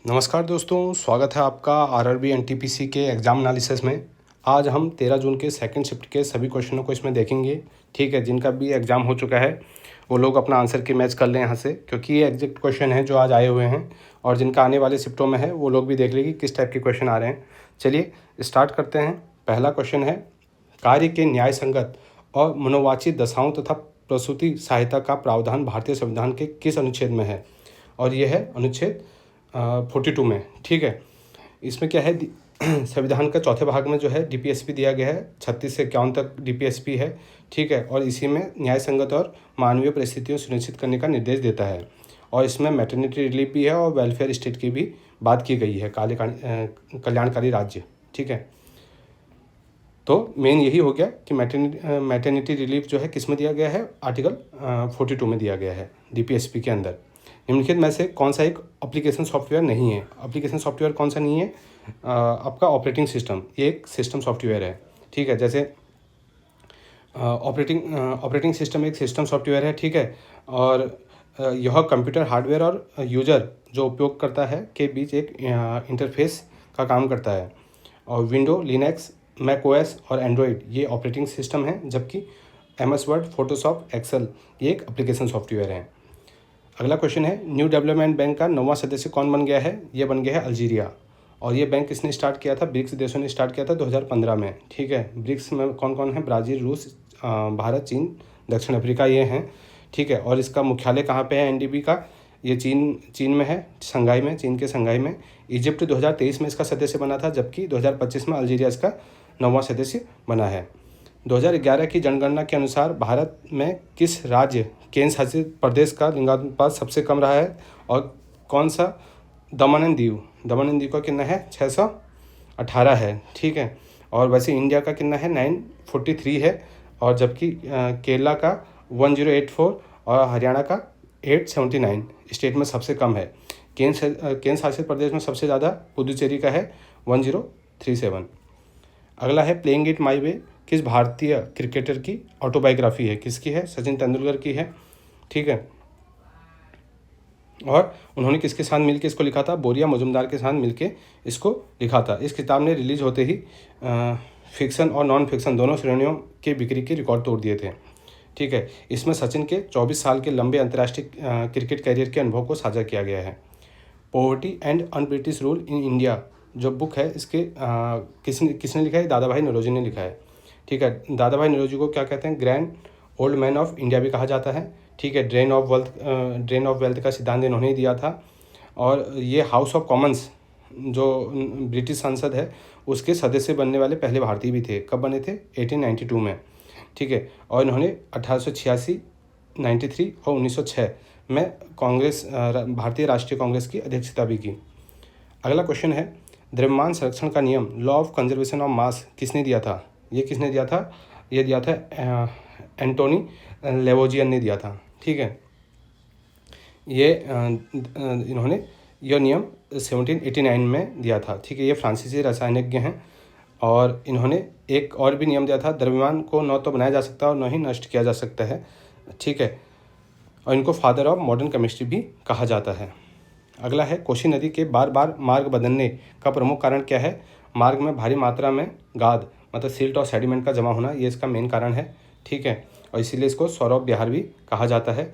नमस्कार दोस्तों, स्वागत है आपका आरआरबी एनटीपीसी के एग्ज़ाम एनालिसिस में। आज हम 13 जून के सेकंड शिफ्ट के सभी क्वेश्चनों को इसमें देखेंगे। ठीक है, जिनका भी एग्ज़ाम हो चुका है वो लोग अपना आंसर की मैच कर लें यहाँ से, क्योंकि ये एग्जैक्ट क्वेश्चन है जो आज आए हुए हैं, और जिनका आने वाले शिफ्टों में है वो लोग भी देख लेंगे किस टाइप के क्वेश्चन आ रहे हैं। चलिए स्टार्ट करते हैं। पहला क्वेश्चन है, कार्य के न्याय संगत और मनोवांछित दशाओं तथा प्रसूति सहायता का प्रावधान भारतीय संविधान के किस अनुच्छेद में है? और यह है अनुच्छेद 42 में। ठीक है, इसमें क्या है, संविधान का चौथे भाग में जो है डीपीएसपी दिया गया है, 36 से 51 तक डीपीएसपी है। ठीक है, और इसी में न्याय संगत और मानवीय परिस्थितियों सुनिश्चित करने का निर्देश देता है, और इसमें मैटरनिटी रिलीफ भी है और वेलफेयर स्टेट की भी बात की गई है, कल्याणकारी राज्य। ठीक है, तो मेन यही हो गया कि मैटरनिटी रिलीफ जो है किस में दिया गया है, आर्टिकल 42 में दिया गया है डीपीएसपी के अंदर। निम्नलिखित में से कौन सा एक एप्लीकेशन सॉफ्टवेयर नहीं है? एप्लीकेशन सॉफ्टवेयर कौन सा नहीं है? आपका ऑपरेटिंग सिस्टम, ये एक सिस्टम सॉफ्टवेयर है। ठीक है, जैसे ऑपरेटिंग सिस्टम एक सिस्टम सॉफ्टवेयर है। ठीक है, और यह कंप्यूटर हार्डवेयर और यूजर जो उपयोग करता है के बीच एक इंटरफेस का काम करता है। और विंडो, लिनक्स, मैक ओएस और एंड्रॉयड ये ऑपरेटिंग सिस्टम है, जबकि एमएस वर्ड, फोटोशॉप, एक्सेल ये एक एप्लीकेशन सॉफ्टवेयर है। अगला क्वेश्चन है, न्यू डेवलपमेंट बैंक का 9वां सदस्य कौन बन गया है? ये बन गया है अल्जीरिया। और ये बैंक किसने स्टार्ट किया था? ब्रिक्स देशों ने स्टार्ट किया था 2015 में। ठीक है, ब्रिक्स में कौन कौन है? ब्राज़ील, रूस, भारत, चीन, दक्षिण अफ्रीका ये हैं। ठीक है, और इसका मुख्यालय कहाँ पे है एनडीबी का? ये चीन में है, शंघाई में, चीन के शंघाई में। इजिप्ट 2023 में इसका सदस्य बना था, जबकि 2025 में अल्जीरिया इसका 9वां सदस्य बना है। 2011 की जनगणना के अनुसार भारत में किस राज्य केंद्र शासित प्रदेश का लिंगानुपात सबसे कम रहा है? और कौन सा? दमन एंड दीव का कितना है? 618 है। ठीक है, और वैसे इंडिया का कितना है? 943 है, और जबकि केरला का 1084 और हरियाणा का 879 स्टेट में सबसे कम है। केंद्र शासित प्रदेश में सबसे ज़्यादा पुदुचेरी का है 1037। अगला है, प्लेइंग इट माई वे किस भारतीय क्रिकेटर की ऑटोबायोग्राफी है? किसकी है? सचिन तेंदुलकर की है। ठीक है, और उन्होंने किसके साथ मिलके इसको लिखा था? बोरिया मजुमदार के साथ मिलके इसको लिखा था। इस किताब ने रिलीज होते ही फिक्शन और नॉन फिक्शन दोनों श्रेणियों के बिक्री के रिकॉर्ड तोड़ दिए थे। ठीक है, इसमें सचिन के 24 साल के लंबे अंतर्राष्ट्रीय क्रिकेट कैरियर के अनुभव को साझा किया गया है। Poverty and un British rule in India जो बुक है, इसके किसने लिखा है? दादा भाई नौरोजी ने लिखा है। ठीक है, दादा भाई नौरोजी को क्या कहते हैं? Grand old man of India भी कहा जाता है। ठीक है, ड्रेन ऑफ वेल्थ का सिद्धांत इन्होंने ही दिया था। और ये हाउस ऑफ कॉमन्स जो ब्रिटिश संसद है उसके सदस्य बनने वाले पहले भारतीय भी थे। कब बने थे? 1892 में। ठीक है, और इन्होंने 1886, 93 और 1906 में भारतीय राष्ट्रीय कांग्रेस की अध्यक्षता भी की। अगला क्वेश्चन है, द्रव्यमान संरक्षण का नियम, law of conservation of mass किसने दिया था? ये किसने दिया था? ये दिया था एंटोनी लेवोजियन ने दिया था। ठीक है, ये इन्होंने यह नियम 1789 में दिया था। ठीक है, ये फ्रांसीसी रसायनज्ञ हैं, और इन्होंने एक और भी नियम दिया था, द्रव्यमान को न तो बनाया जा सकता और न ही नष्ट किया जा सकता है। ठीक है, और इनको फादर ऑफ मॉडर्न केमिस्ट्री भी कहा जाता है। अगला है, कोसी नदी के बार बार मार्ग बदलने का प्रमुख कारण क्या है? मार्ग में भारी मात्रा में गाद मतलब सिल्ट और सेडिमेंट का जमा होना, ये इसका मेन कारण है। ठीक है, और इसीलिए इसको सौरभ विहार भी कहा जाता है।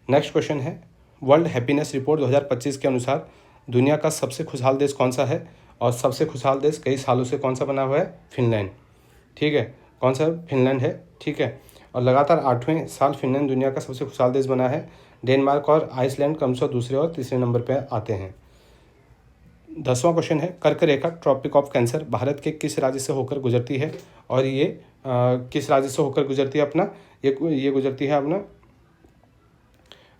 नेक्स्ट क्वेश्चन है, वर्ल्ड हैप्पीनेस रिपोर्ट 2025 के अनुसार दुनिया का सबसे खुशहाल देश कौन सा है? और सबसे खुशहाल देश कई सालों से कौन सा बना हुआ है? फिनलैंड। ठीक है, कौन सा? फिनलैंड है। ठीक है, और लगातार 8वें साल फिनलैंड दुनिया का सबसे खुशहाल देश बना है। डेनमार्क और आइसलैंड क्रमशः दूसरे और तीसरे नंबर पर आते हैं। 10वां क्वेश्चन है, कर्क रेखा ट्रॉपिक ऑफ कैंसर भारत के किस राज्य से होकर गुजरती है? और ये किस राज्य से होकर गुजरती है? अपना ये गुजरती है अपना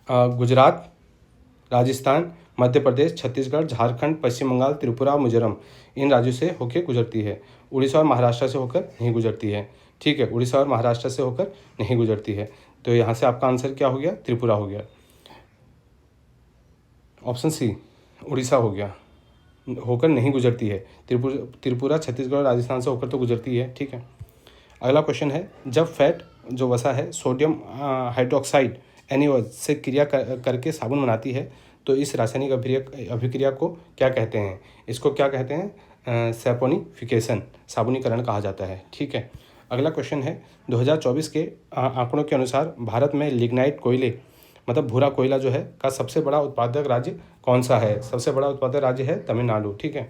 गुजरात, राजस्थान, मध्य प्रदेश, छत्तीसगढ़, झारखंड, पश्चिम बंगाल, त्रिपुरा और मिजोरम, इन राज्यों से होकर गुजरती है। उड़ीसा और महाराष्ट्र से होकर नहीं गुजरती है। ठीक है, उड़ीसा और महाराष्ट्र से होकर नहीं गुजरती है। तो यहाँ से आपका आंसर क्या हो गया? त्रिपुरा हो गया। ऑप्शन सी उड़ीसा हो गया, होकर नहीं गुजरती है। त्रिपुरा, छत्तीसगढ़, राजस्थान से होकर तो गुजरती है। ठीक है, अगला क्वेश्चन है, जब फैट जो वसा है सोडियम हाइड्रोक्साइड NaOH से क्रिया करके साबुन बनाती है तो इस रासायनिक अभिक्रिया को क्या कहते हैं? इसको क्या कहते हैं? सैपोनिफिकेशन, साबुनीकरण कहा जाता है। ठीक है। अगला क्वेश्चन है 2024 के आंकड़ों के अनुसार भारत में लिग्नाइट कोयले मतलब भूरा कोयला जो है का सबसे बड़ा उत्पादक राज्य कौन सा है? सबसे बड़ा उत्पादक राज्य है तमिलनाडु। ठीक है।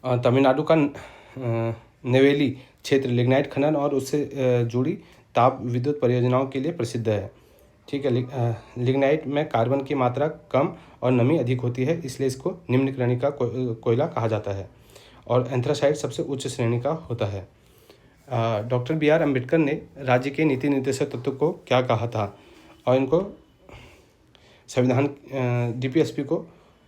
तमिलनाडु का नेवेली क्षेत्र लिग्नाइट खनन और उससे जुड़ी ताप विद्युत परियोजनाओं के लिए प्रसिद्ध है। ठीक है। लिग्नाइट में कार्बन की मात्रा कम और नमी अधिक होती है, इसलिए इसको निम्न श्रेणी का कोयला कहा जाता है। और एंथ्रासाइट सबसे उच्च श्रेणी का होता है। डॉक्टर बी आर अम्बेडकर ने राज्य के नीति निर्देशक तत्व को क्या कहा था? और इनको संविधान DPSP को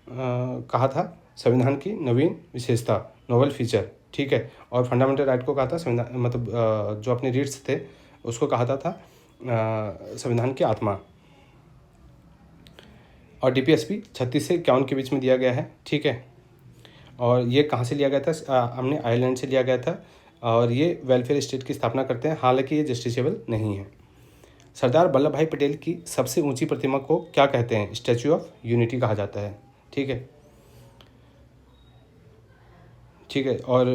कहा था संविधान की नवीन विशेषता, नोवेल फीचर। ठीक है। और फंडामेंटल राइट को कहा था संविधान मतलब जो अपने रीट्स थे उसको कहा था संविधान की आत्मा। और DPSP 36 से 51 के बीच में दिया गया है। ठीक है। और ये कहाँ से लिया गया था? हमने आयरलैंड से लिया गया था। और ये वेलफेयर स्टेट की स्थापना करते हैं, हालांकि ये जस्टिसेबल नहीं है। सरदार वल्लभ भाई पटेल की सबसे ऊंची प्रतिमा को क्या कहते हैं? स्टैच्यू ऑफ यूनिटी कहा जाता है। ठीक है। ठीक है। और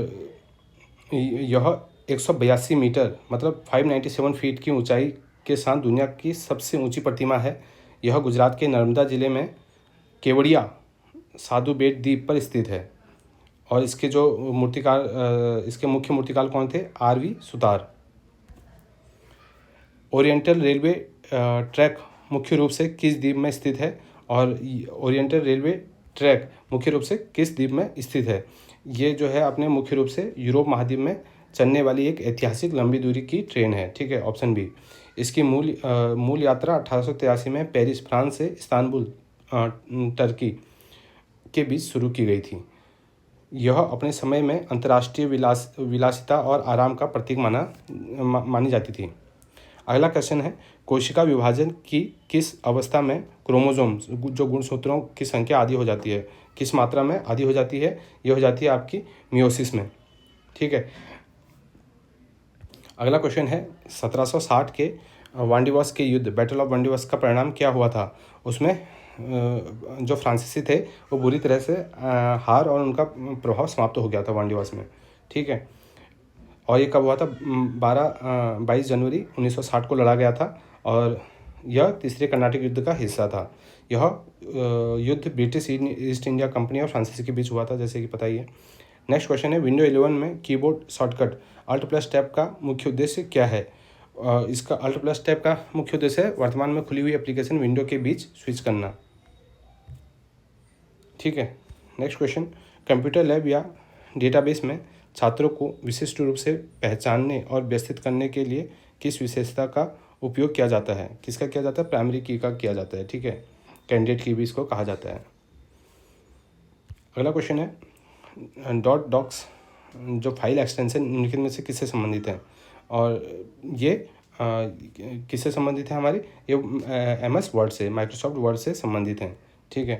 यह 182 मीटर मतलब 597 फीट की ऊंचाई के साथ दुनिया की सबसे ऊंची प्रतिमा है। यह गुजरात के नर्मदा जिले में केवड़िया साधु बेट द्वीप पर स्थित है। और इसके जो मूर्तिकार इसके मुख्य मूर्तिकार कौन थे? RV Sutar. Oriental railway track मुख्य रूप से किस द्वीप में स्थित है? और ओरिएंटल रेलवे ट्रैक मुख्य रूप से किस द्वीप में स्थित है? ये जो है अपने मुख्य रूप से यूरोप महाद्वीप में चलने वाली एक ऐतिहासिक लंबी दूरी की ट्रेन है। ठीक है। Option B. इसकी मूल यात्रा 1883 में पेरिस फ्रांस से इस्तांबुल टर्की के बीच शुरू की गई थी। यह अपने समय में अंतर्राष्ट्रीय विलासिता और आराम का प्रतीक मानी जाती थी। अगला क्वेश्चन है कोशिका विभाजन की किस अवस्था में क्रोमोसोम जो गुणसूत्रों की संख्या आधी हो जाती है? किस मात्रा में आधी हो जाती है? यह हो जाती है आपकी मियोसिस में। ठीक है। अगला क्वेश्चन है 1760 के वांडीवास के युद्ध बैटल ऑफ वांडीवास का परिणाम क्या हुआ था? उसमें जो फ्रांसीसी थे वो बुरी तरह से हार और उनका प्रभाव समाप्त हो गया था वांडीवास में। ठीक है। और ये कब हुआ था? 22 जनवरी 1960 को लड़ा गया था और यह तीसरे कर्नाटक युद्ध का हिस्सा था। यह युद्ध ब्रिटिश ईस्ट इंडिया कंपनी और फ्रांसीसी के बीच हुआ था, जैसे कि पता ही है। नेक्स्ट क्वेश्चन है विंडो 11 में कीबोर्ड शॉर्टकट Alt+Tab का मुख्य उद्देश्य क्या है? इसका Alt+Tab का मुख्य उद्देश्य है वर्तमान में खुली हुई एप्लीकेशन विंडो के बीच स्विच करना। ठीक है। नेक्स्ट क्वेश्चन कंप्यूटर लैब या डेटाबेस में छात्रों को विशिष्ट रूप से पहचानने और व्यवस्थित करने के लिए किस विशेषता का उपयोग किया जाता है? किसका किया जाता है? प्राइमरी की का किया जाता है। ठीक है। कैंडिडेट की भी इसको कहा जाता है। अगला क्वेश्चन है .docs जो फाइल एक्सटेंशन निम्नलिखित में से किससे संबंधित है? और ये किससे संबंधित है? हमारे ये MS वर्ड से, माइक्रोसॉफ्ट वर्ड से संबंधित हैं। ठीक है।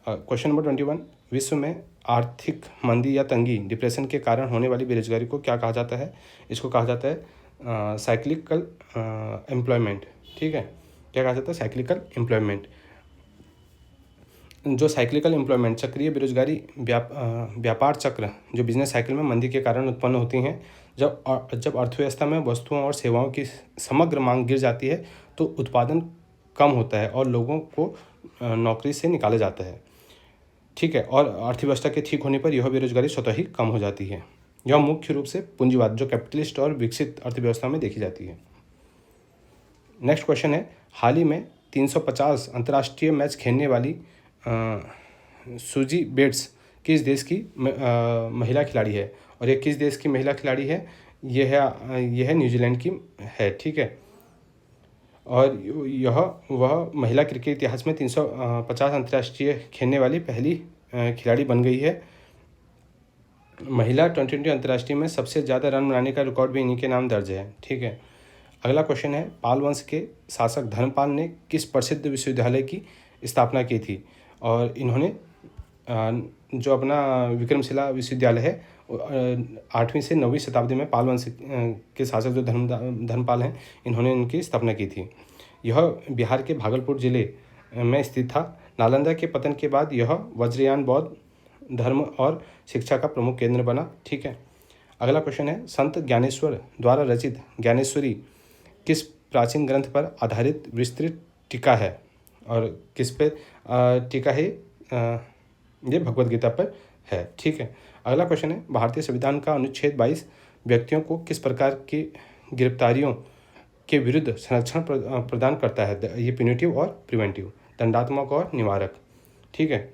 क्वेश्चन नंबर 21 विश्व में आर्थिक मंदी या तंगी डिप्रेशन के कारण होने वाली बेरोजगारी को क्या कहा जाता है? इसको कहा जाता है साइक्लिकल एम्प्लॉयमेंट। ठीक है। क्या कहा जाता है? Cyclical employment. जो साइक्लिकल एम्प्लॉयमेंट चक्रीय बेरोजगारी व्यापार चक्र जो बिजनेस साइकिल में मंदी के कारण उत्पन्न होती हैं। जब अर्थव्यवस्था में वस्तुओं और सेवाओं की समग्र मांग गिर जाती है तो उत्पादन कम होता है और लोगों को नौकरी से निकाला जाता है। ठीक है। और अर्थव्यवस्था के ठीक होने पर यह बेरोजगारी स्वतः ही कम हो जाती है। यह मुख्य रूप से पूंजीवाद जो कैपिटलिस्ट और विकसित अर्थव्यवस्था में देखी जाती है। नेक्स्ट क्वेश्चन है हाल ही में 350 अंतर्राष्ट्रीय मैच खेलने वाली सुजी बेट्स किस देश की महिला खिलाड़ी है? और ये किस देश की महिला खिलाड़ी है? यह है न्यूजीलैंड की है। ठीक है। और यह वह महिला क्रिकेट इतिहास में 350 अंतर्राष्ट्रीय खेलने वाली पहली खिलाड़ी बन गई है। महिला T20 अंतर्राष्ट्रीय में सबसे ज़्यादा रन बनाने का रिकॉर्ड भी इन्हीं के नाम दर्ज है। ठीक है। अगला क्वेश्चन है पाल वंश के शासक धर्मपाल ने किस प्रसिद्ध विश्वविद्यालय की स्थापना की थी? और इन्होंने जो अपना विक्रमशिला विश्वविद्यालय है 8वीं से 9वीं शताब्दी में पाल वंश के शासक जो धर्मपाल हैं इन्होंने इनकी स्थापना की थी। यह बिहार के भागलपुर जिले में स्थित था। नालंदा के पतन के बाद यह वज्रयान बौद्ध धर्म और शिक्षा का प्रमुख केंद्र बना। ठीक है, अगला क्वेश्चन है, संत ज्ञानेश्वर द्वारा रचित ज्ञानेश्वरी किस प्राचीन ग्रंथ पर आधारित विस्तृत टीका है? और किस पे टीका है? ये भगवद गीता पर है। ठीक है, अगला क्वेश्चन है, भारतीय संविधान का अनुच्छेद 22 व्यक्तियों को किस प्रकार की गिरफ्तारियों के विरुद्ध संरक्षण प्रदान करता है? ये प्यूनिटिव और प्रिवेंटिव, दंडात्मक और निवारक। ठीक है,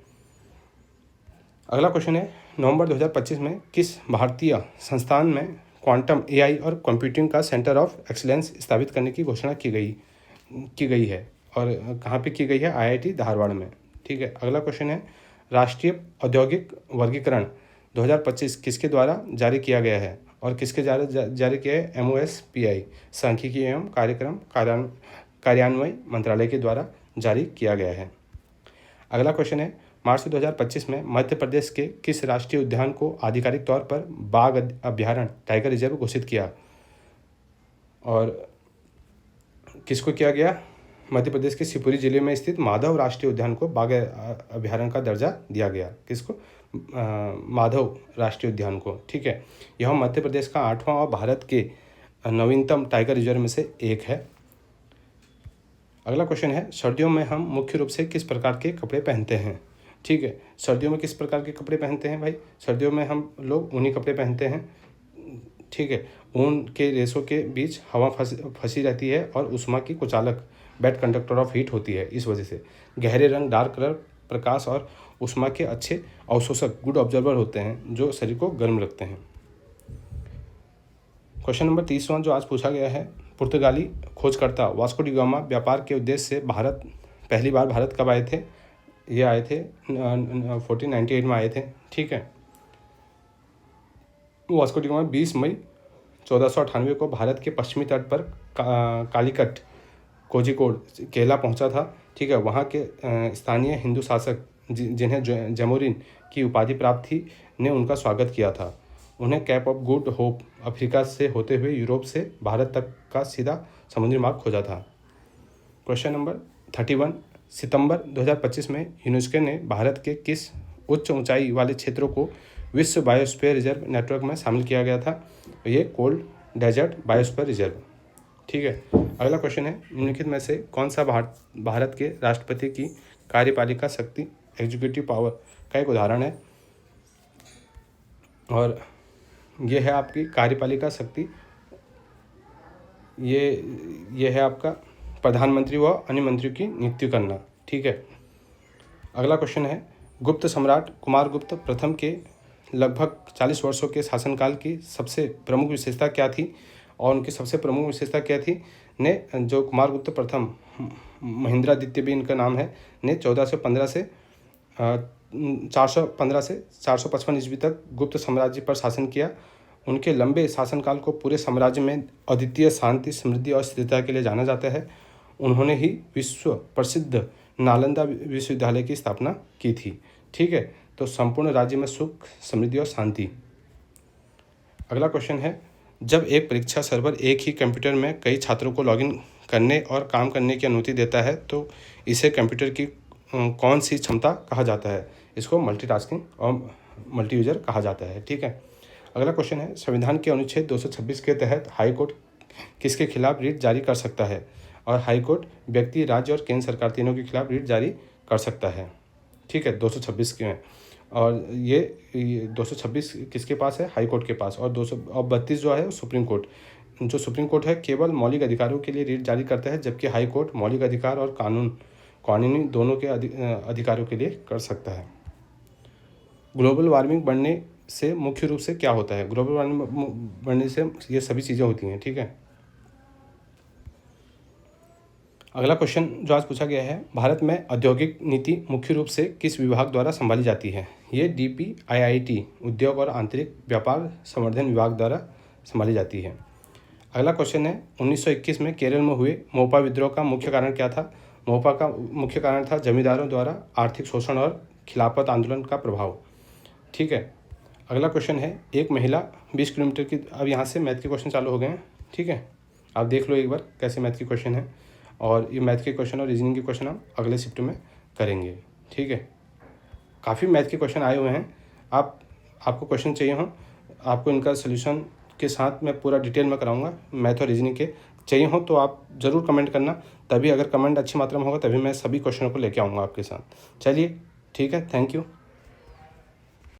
अगला क्वेश्चन है, नवंबर 2025 में किस भारतीय संस्थान में क्वांटम एआई और कंप्यूटिंग का सेंटर ऑफ एक्सीलेंस स्थापित करने की घोषणा की गई है? और कहाँ पे की गई है? आईआईटी धारवाड़ में। ठीक है, अगला क्वेश्चन है, राष्ट्रीय औद्योगिक वर्गीकरण 2025 किसके द्वारा जारी किया गया है? और किसके जारी किया है? MOSPI, सांख्यिकी एवं कार्यक्रम कार्यान्वयन मंत्रालय के द्वारा जारी किया गया है। अगला क्वेश्चन है, मार्च 2025 में मध्य प्रदेश के किस राष्ट्रीय उद्यान को आधिकारिक तौर पर बाघ अभ्यारण्य टाइगर रिजर्व घोषित किया? और किसको किया गया? मध्य प्रदेश के शिवपुरी जिले में स्थित माधव राष्ट्रीय उद्यान को बाघ अभ्यारण्य का दर्जा दिया गया। किसको? माधव राष्ट्रीय उद्यान को। ठीक है, यह मध्य प्रदेश का 8वां और भारत के नवीनतम टाइगर रिजर्व में से एक है। अगला क्वेश्चन है, सर्दियों में हम मुख्य रूप से किस प्रकार के कपड़े पहनते हैं? ठीक है, सर्दियों में किस प्रकार के कपड़े पहनते हैं भाई? सर्दियों में हम लोग ऊनी कपड़े पहनते हैं। ठीक है, ऊन के रेशों के बीच हवा फंसी रहती है और उष्मा की कुचालक बैड कंडक्टर ऑफ हीट होती है। इस वजह से गहरे रंग, डार्क कलर, प्रकाश और उष्मा के अच्छे अवशोषक, गुड ऑब्जर्वर होते हैं जो शरीर को गर्म रखते हैं। क्वेश्चन नंबर 30वां जो आज पूछा गया है, पुर्तगाली खोजकर्ता वास्को डी गामा व्यापार के उद्देश्य से पहली बार भारत कब आए थे? ये आए थे 1498 में आए थे। ठीक है, वास्को डी गामा 20 मई 1498 को भारत के पश्चिमी तट पर कालीकट, कोझिकोड, केरला पहुंचा था। ठीक है, वहाँ के स्थानीय हिंदू शासक जिन्हें जमोरिन की उपाधि प्राप्त थी ने उनका स्वागत किया था। उन्हें cap of good hope Africa से होते हुए यूरोप से भारत तक का सीधा समुद्री मार्ग खोजा था। क्वेश्चन नंबर 31, सितंबर 2025 में यूनेस्को ने भारत के किस उच्च ऊंचाई वाले क्षेत्रों को विश्व बायोस्फीयर रिजर्व नेटवर्क में शामिल किया गया था? ये कोल्ड डेजर्ट बायोस्फीयर रिजर्व। ठीक है, अगला क्वेश्चन है, निम्नलिखित में से कौन सा भारत के राष्ट्रपति की कार्यपालिका शक्ति, एग्जीक्यूटिव पावर का एक उदाहरण है? और ये है आपकी कार्यपालिका शक्ति, ये है आपका प्रधानमंत्री व अन्य मंत्रियों की नियुक्ति करना। ठीक है, अगला क्वेश्चन है, गुप्त सम्राट कुमारगुप्त प्रथम के लगभग 40 वर्षों के शासनकाल की सबसे प्रमुख विशेषता क्या थी? और उनकी सबसे प्रमुख विशेषता क्या थी? ने जो कुमारगुप्त प्रथम, महेंद्रादित्य भी इनका नाम है, ने 415 से 455 ईस्वी तक गुप्त साम्राज्य पर शासन किया। उनके लंबे शासनकाल को पूरे साम्राज्य में अद्वितीय शांति, समृद्धि और स्थिरता के लिए जाना जाता है। उन्होंने ही विश्व प्रसिद्ध नालंदा विश्वविद्यालय की स्थापना की थी। ठीक है, तो संपूर्ण राज्य में सुख, समृद्धि और शांति। अगला क्वेश्चन है, जब एक परीक्षा सर्वर एक ही कंप्यूटर में कई छात्रों को लॉगिन करने और काम करने की अनुमति देता है तो इसे कंप्यूटर की कौन सी क्षमता कहा जाता है? इसको मल्टीटास्किंग और मल्टी यूजर कहा जाता है। ठीक है, अगला क्वेश्चन है, संविधान के अनुच्छेद 226 के तहत हाईकोर्ट किसके खिलाफ रिट जारी कर सकता है? और हाईकोर्ट व्यक्ति, राज्य और केंद्र सरकार तीनों के खिलाफ रिट जारी कर सकता है। ठीक है, 226 के में, और ये 226 किसके पास है? हाईकोर्ट के पास। और 232 जो है सुप्रीम कोर्ट। जो सुप्रीम कोर्ट है केवल मौलिक अधिकारों के लिए रिट जारी करता है, जबकि हाई कोर्ट मौलिक अधिकार और कानूनी दोनों के अधिकारों के लिए कर सकता है। ग्लोबल वार्मिंग बढ़ने से मुख्य रूप से क्या होता है? ग्लोबल वार्मिंग बढ़ने से ये सभी चीज़ें होती हैं। ठीक है, अगला क्वेश्चन जो आज पूछा गया है, भारत में औद्योगिक नीति मुख्य रूप से किस विभाग द्वारा संभाली जाती है? ये DPIIT उद्योग और आंतरिक व्यापार संवर्धन विभाग द्वारा संभाली जाती है। अगला क्वेश्चन है, 1921 में केरल में हुए मोपा विद्रोह का मुख्य कारण क्या था? मोपा का मुख्य कारण था जमींदारों द्वारा आर्थिक शोषण और खिलाफत आंदोलन का प्रभाव। ठीक है, अगला क्वेश्चन है, एक महिला 20 किलोमीटर की, अब यहाँ से मैथ के क्वेश्चन चालू हो गए हैं। ठीक है, आप देख लो एक बार कैसे मैथ के क्वेश्चन है। और ये मैथ के क्वेश्चन और रीजनिंग के क्वेश्चन हम अगले शिफ्ट में करेंगे। ठीक है, काफ़ी मैथ के क्वेश्चन आए हुए हैं। आपको क्वेश्चन चाहिए हो, आपको इनका सोल्यूशन के साथ मैं पूरा डिटेल में कराऊंगा। मैथ और रीजनिंग के चाहिए हो तो आप ज़रूर कमेंट करना, तभी अगर कमेंट अच्छी मात्रा में होगा तभी मैं सभी क्वेश्चनों को लेके आऊँगा आपके साथ। चलिए ठीक है, थैंक यू।